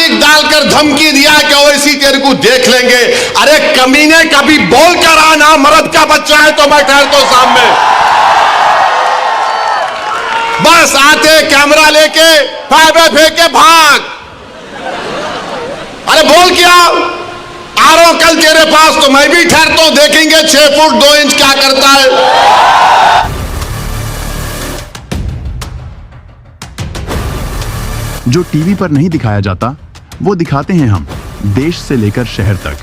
कालिक डालकर धमकी दिया कि ओवैसी तेरे को देख लेंगे। अरे कमीने, कभी बोल कर आना, मर्द का बच्चा है तो मैं ठहरता हूं सामने। बस आते कैमरा लेके फाइबर फेंक के भाग। अरे बोल क्या आ रहा हूं कल तेरे पास तो मैं भी ठहरता हूं, देखेंगे 6 फुट 2 इंच क्या करता है। जो टीवी पर नहीं दिखाया जाता वो दिखाते हैं हम, देश से लेकर शहर तक।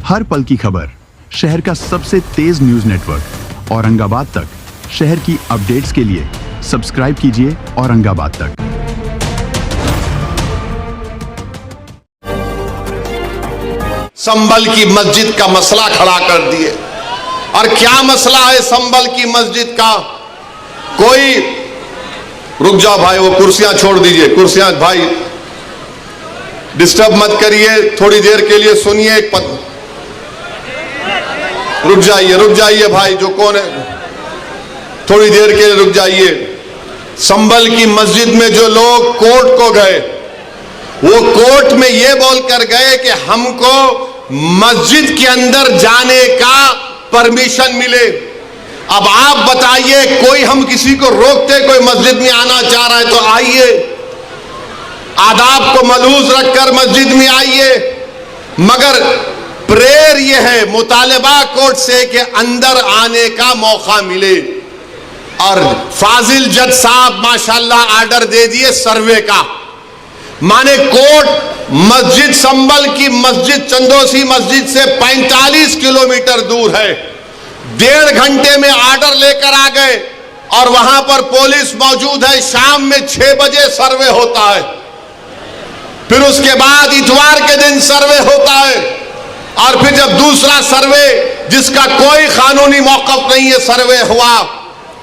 हर पल की खबर, शहर का सबसे तेज न्यूज नेटवर्क औरंगाबाद तक। शहर की अपडेट्स के लिए सब्सक्राइब कीजिए औरंगाबाद तक। संभल की मस्जिद का मसला खड़ा कर दिए। और क्या मसला है संभल की मस्जिद का? कोई रुक जाओ भाई, वो कुर्सियां छोड़ दीजिए, कुर्सियां भाई डिस्टर्ब मत करिए, थोड़ी देर के लिए सुनिए। रुक जाइए भाई, जो कौन है थोड़ी देर के लिए रुक जाइए। संभल की मस्जिद में जो लोग कोर्ट को गए, वो कोर्ट में ये बोलकर गए कि हमको मस्जिद के अंदर जाने का परमिशन मिले। अब आप बताइए, कोई हम किसी को रोकते, कोई मस्जिद में आना चाह रहा है तो आइए, आदाब को मलूज रखकर मस्जिद में आइए। मगर प्रेयर ये है, मुतालिबा कोर्ट से कि अंदर आने का मौका मिले। और फाजिल जज साहब माशाल्लाह आर्डर दे दिए सर्वे का। माने कोर्ट मस्जिद संभल की मस्जिद चंदोसी मस्जिद से 45 किलोमीटर दूर है। 1.5 घंटे में आर्डर लेकर आ गए और वहां पर पुलिस मौजूद है। शाम में 6 बजे सर्वे होता है, फिर उसके बाद इतवार के दिन सर्वे होता है, और फिर जब दूसरा सर्वे जिसका कोई कानूनी मौक़िफ़ नहीं है सर्वे हुआ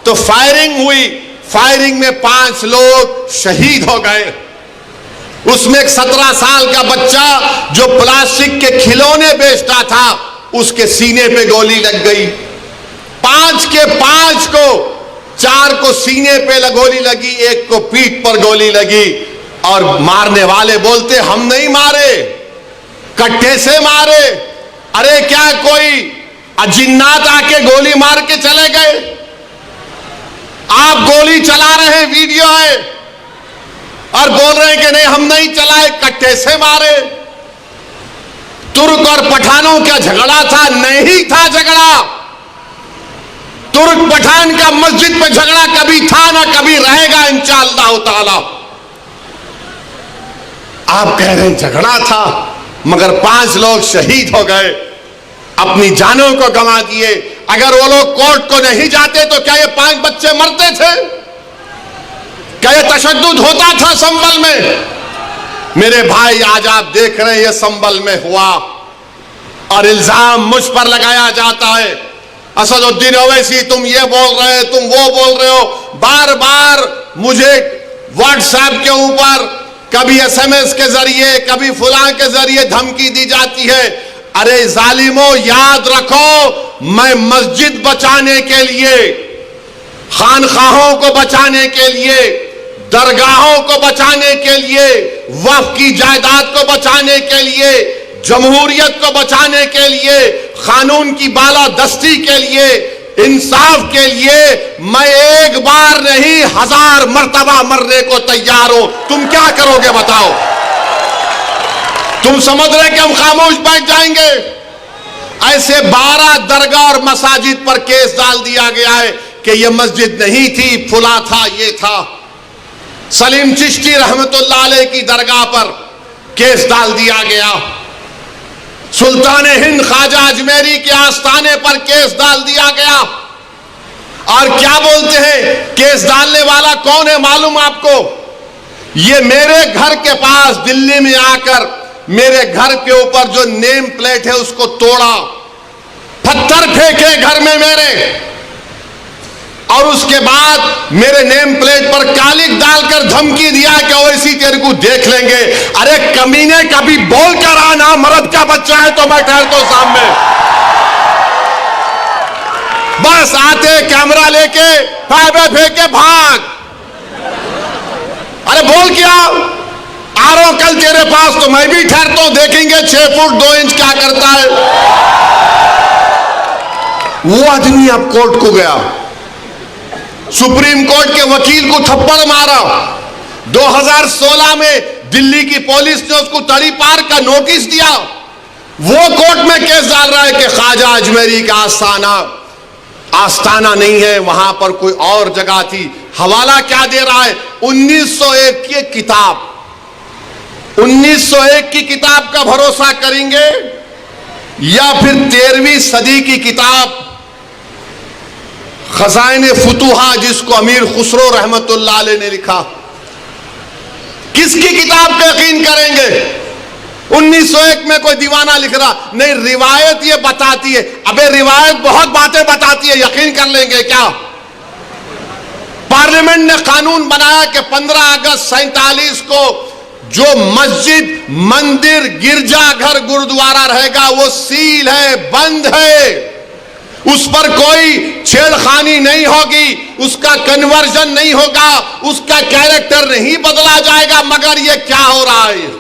तो फायरिंग हुई। फायरिंग में 5 लोग शहीद हो गए। उसमें एक 17 साल का बच्चा जो प्लास्टिक के खिलौने बेचता था, उसके सीने पे गोली लग गई। 5 के 5 को, 4 को सीने पे गोली लगी, 1 को पीठ पर गोली लगी। और मारने वाले बोलते हम नहीं मारे, कट्टे से मारे। अरे क्या कोई अजिन्नात आके गोली मार के चले गए? आप गोली चला रहे हैं, वीडियो है, और बोल रहे हैं कि नहीं हम नहीं चलाए, कट्टे से मारे। तुर्क और पठानों का झगड़ा था? नहीं था झगड़ा। तुर्क पठान का मस्जिद पे झगड़ा कभी था ना कभी रहेगा इंशाअल्लाह ताला। आप कह रहे हैं झगड़ा था, मगर 5 लोग शहीद हो गए, अपनी जानों को गंवा दिए। अगर वो लोग कोर्ट को नहीं जाते तो क्या ये 5 बच्चे मरते थे? क्या ये तशद्दुद होता था संभल में? मेरे भाई, आज आप देख रहे हैं ये संभल में हुआ और इल्जाम मुझ पर लगाया जाता है। असदुद्दीन ओवैसी तुम ये बोल रहे हो, तुम वो बोल रहे हो। बार बार मुझे व्हाट्सएप के ऊपर कभी SMS के जरिए, कभी फुलां के जरिए धमकी दी जाती है। अरे जालिमों, याद रखो, मैं मस्जिद बचाने के लिए, खानखाहों को बचाने के लिए, दरगाहों को बचाने के लिए, वक्फ की जायदाद को बचाने के लिए, जमहूरियत को बचाने के लिए, कानून की बालादस्ती के लिए, इंसाफ के लिए मैं एक बार नहीं 1000 मर्तबा मरने को तैयार हूं। तुम क्या करोगे बताओ? तुम समझ रहे कि हम खामोश बैठ जाएंगे? ऐसे 12 दरगाह और मसाजिद पर केस डाल दिया गया है कि यह मस्जिद नहीं थी, फुला था, ये था। सलीम चिश्ती रहमतुल्लाह अलैह की दरगाह पर केस डाल दिया गया। सुल्तान हिंद ख्वाजा अजमेरी के आस्थाने पर केस डाल दिया गया। और क्या बोलते हैं, केस डालने वाला कौन है मालूम आपको? ये मेरे घर के पास दिल्ली में आकर मेरे घर के ऊपर जो नेम प्लेट है उसको तोड़ा, पत्थर फेंके घर में मेरे, और उसके बाद मेरे नेम प्लेट पर कालिक डालकर धमकी दिया कि ओवैसी तेरे को देख लेंगे। अरे कमीने, कभी बोल कर आना, मर्द का बच्चा है तो मैं ठहरता हूं सामने। बस आते कैमरा लेके फाइबर फेंक के भाग। अरे बोल क्या आ रहा हूं कल तेरे पास तो मैं भी ठहरता हूं, देखेंगे 6 फुट 2 इंच क्या करता है। वो आदमी अब कोर्ट को गया, सुप्रीम कोर्ट के वकील को थप्पड़ मारा। 2016 में दिल्ली की पुलिस ने उसको तड़ीपार का नोटिस दिया। वो कोर्ट में केस डाल रहा है कि ख्वाजा अजमेरी का आस्थाना नहीं है, वहां पर कोई और जगह थी। हवाला क्या दे रहा है? 1901 की किताब, 1901 की किताब का भरोसा करेंगे या फिर 13वीं सदी की किताब खजाइने फुतुहा, जिसको अमीर खुसरो रहमतुल्लाह अलैह ने लिखा? किसकी किताब पे यकीन करेंगे? 1901 में कोई दीवाना लिख रहा नहीं, रिवायत ये बताती है। अबे रिवायत बहुत बातें बताती है, यकीन कर लेंगे क्या? पार्लियामेंट ने कानून बनाया कि 15 अगस्त 47 को जो मस्जिद, मंदिर, गिरजाघर, गुरुद्वारा रहेगा वो सील है, बंद है, उस पर कोई छेड़खानी नहीं होगी, उसका कन्वर्जन नहीं होगा, उसका कैरेक्टर नहीं बदला जाएगा। मगर ये क्या हो रहा है?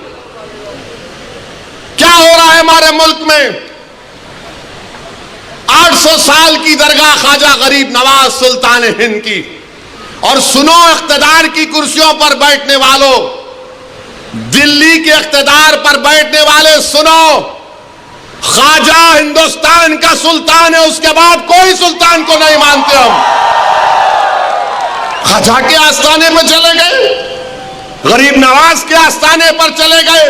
क्या हो रहा है हमारे मुल्क में? 800 साल की दरगाह ख्वाजा गरीब नवाज सुल्तान हिंद की। और सुनो इख्तिदार की कुर्सियों पर बैठने वालों, दिल्ली के इख्तिदार पर बैठने वाले, सुनो, ख्वाजा हिंदुस्तान का सुल्तान है, उसके बाद कोई सुल्तान को नहीं मानते हम। ख्वाजा के आस्थाने पर चले गए, गरीब नवाज के आस्थाने पर चले गए।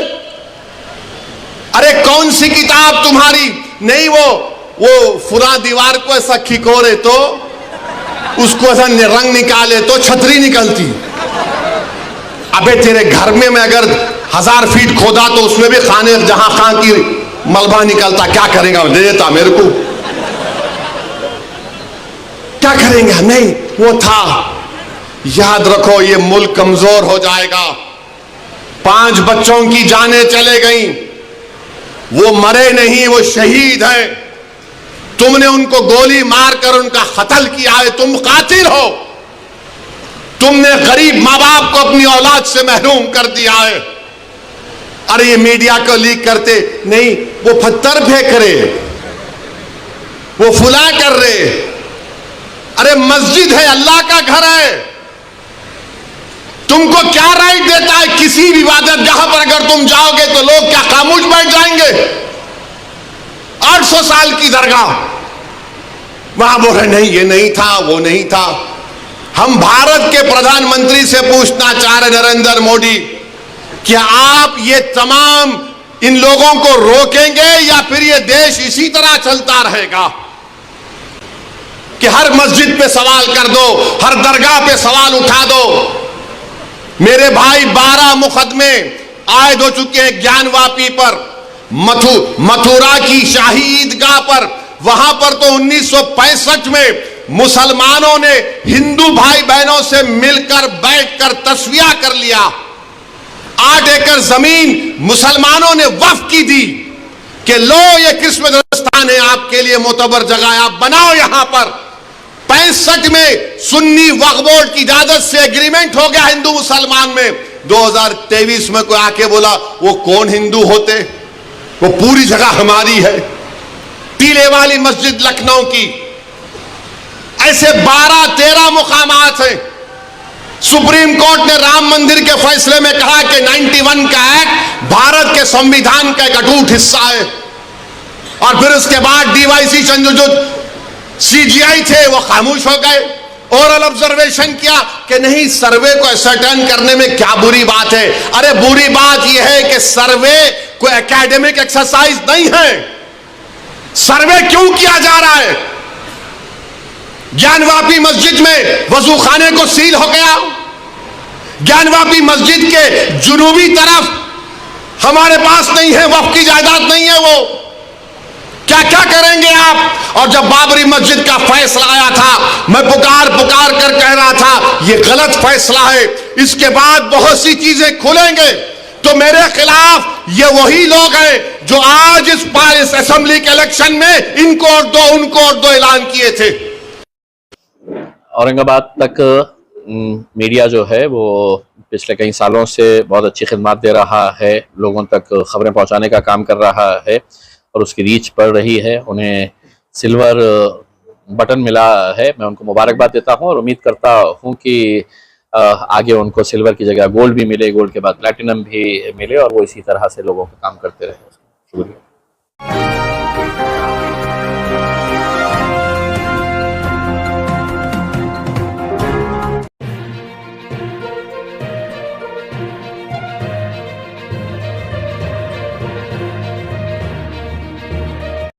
अरे कौन सी किताब तुम्हारी? नहीं, वो फुरा दीवार को ऐसा खिकोरे तो उसको ऐसा रंग निकाले तो छतरी निकलती। अबे तेरे घर में मैं अगर 1000 फीट खोदा तो उसमें भी खाने जहां खां की मलबा निकलता, क्या करेगा? दे देता मेरे को, क्या करेंगे? नहीं, वो था। याद रखो, ये मुल्क कमजोर हो जाएगा। 5 बच्चों की जानें चले गई, वो मरे नहीं, वो शहीद हैं। तुमने उनको गोली मारकर उनका कत्ल किया है, तुम कातिल हो। तुमने गरीब मां बाप को अपनी औलाद से महरूम कर दिया है। अरे ये मीडिया को लीक करते नहीं, वो पत्थर फेंक रहे, वो फुला कर रहे। अरे मस्जिद है, अल्लाह का घर है, तुमको क्या राइट देता है किसी भी इबादत जहां पर अगर तुम जाओगे तो लोग क्या खामोश बैठ जाएंगे? 800 साल की दरगाह, वहां बोल रहे नहीं, ये नहीं था, वो नहीं था। हम भारत के प्रधानमंत्री से पूछना चाह रहे, नरेंद्र मोदी, क्या आप ये तमाम इन लोगों को रोकेंगे या फिर ये देश इसी तरह चलता रहेगा कि हर मस्जिद पे सवाल कर दो, हर दरगाह पे सवाल उठा दो? मेरे भाई 12 मुकदमे आयद हो चुके हैं ज्ञानवापी पर, मथुरा की शाही ईदगाह पर। वहां पर तो 1965 में मुसलमानों ने हिंदू भाई बहनों से मिलकर बैठकर तस्वीया कर लिया। 8 एकड़ जमीन मुसलमानों ने वक्फ की दी कि लो ये किस्मत स्थान है, आपके लिए मोतबर जगह है, आप बनाओ यहां पर। 65 में सुन्नी वक्फ बोर्ड की इजाजत से एग्रीमेंट हो गया हिंदू मुसलमान में। 2023 में कोई आके बोला वो कौन हिंदू होते, वो पूरी जगह हमारी है। टीले वाली मस्जिद लखनऊ की, ऐसे 12-13 मुकामात हैं। सुप्रीम कोर्ट ने राम मंदिर के फैसले में कहा कि 91 का एक्ट भारत के संविधान का एक अटूट हिस्सा है। और फिर उसके बाद डीवाईसी जो सीजीआई थे वो खामोश हो गए। ओरल ऑब्जर्वेशन किया कि नहीं, सर्वे को असर्टेन करने में क्या बुरी बात है? अरे बुरी बात यह है कि सर्वे कोई एकेडमिक एक्सरसाइज नहीं है। सर्वे क्यों किया जा रहा है? ज्ञानवापी मस्जिद में वजू खाने को सील हो गया। ज्ञानवापी मस्जिद के जुनूबी तरफ हमारे पास नहीं है, वक्फ की जायदाद नहीं है, वो क्या क्या करेंगे आप? और जब बाबरी मस्जिद का फैसला आया था, मैं पुकार कर कह रहा था ये गलत फैसला है, इसके बाद बहुत सी चीजें खुलेंगे। तो मेरे खिलाफ ये वही लोग हैं जो आज इस असेंबली के इलेक्शन में इनको और दो उनको और दो ऐलान किए थे। औरंगाबाद तक मीडिया जो है वो पिछले कई सालों से बहुत अच्छी खिदमत दे रहा है, लोगों तक खबरें पहुंचाने का काम कर रहा है और उसकी रीच बढ़ रही है। उन्हें सिल्वर बटन मिला है, मैं उनको मुबारकबाद देता हूं और उम्मीद करता हूं कि आगे उनको सिल्वर की जगह गोल्ड भी मिले, गोल्ड के बाद प्लैटिनम भी मिले और वो इसी तरह से लोगों का काम करते रहे। शुक्रिया।